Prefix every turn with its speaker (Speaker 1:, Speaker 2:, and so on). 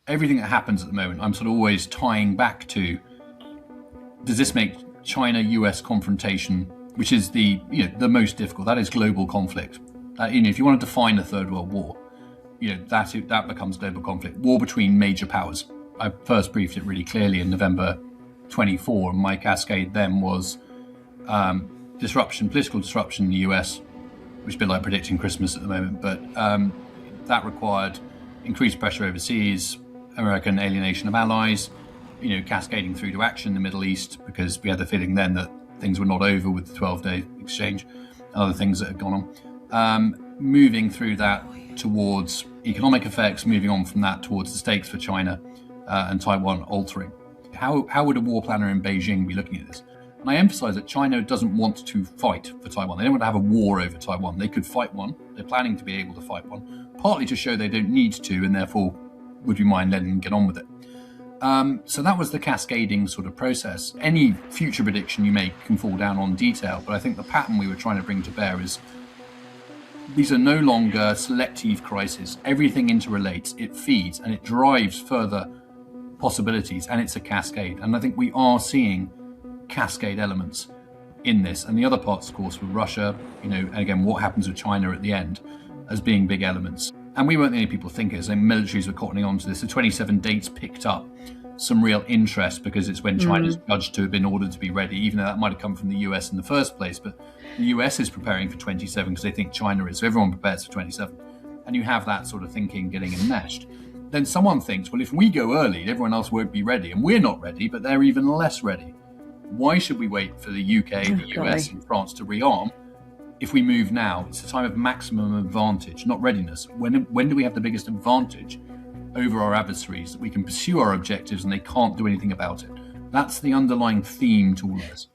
Speaker 1: everything that happens at the moment, I'm sort of always tying back to, does this make China-US confrontation, which is the most difficult, that is global conflict. If you want to define a third world war, that becomes global conflict, war between major powers. I first briefed it really clearly in November 24, and my cascade then was political disruption in the US, which is a bit like predicting Christmas at the moment, but that required increased pressure overseas, American alienation of allies, cascading through to action in the Middle East, because we had the feeling then that things were not over with the 12-day exchange and other things that had gone on. Moving through that towards economic effects, moving on from that towards the stakes for China and Taiwan altering. How would a war planner in Beijing be looking at this? And I emphasize that China doesn't want to fight for Taiwan. They don't want to have a war over Taiwan. They could fight one. They're planning to be able to fight one, partly to show they don't need to, and therefore would you mind letting them get on with it. So that was the cascading sort of process. Any future prediction you make can fall down on detail, but I think the pattern we were trying to bring to bear is these are no longer selective crises. Everything interrelates, it feeds, and it drives further possibilities, and it's a cascade. And I think we are seeing cascade elements in this. And the other parts, of course, with Russia, and again, what happens with China at the end as being big elements. And we weren't the only people thinkers, and militaries were cottoning on to this. The 27 dates picked up some real interest because it's when China's judged to have been ordered to be ready, even though that might have come from the US in the first place. But the US is preparing for 27 because they think China is. So everyone prepares for 27. And you have that sort of thinking getting enmeshed. Then someone thinks, well, if we go early, everyone else won't be ready. And we're not ready, but they're even less ready. Why should we wait for the UK, the US, and France to rearm? If we move now, it's a time of maximum advantage, not readiness. When do we have the biggest advantage over our adversaries, that we can pursue our objectives and they can't do anything about it? That's the underlying theme to all of this.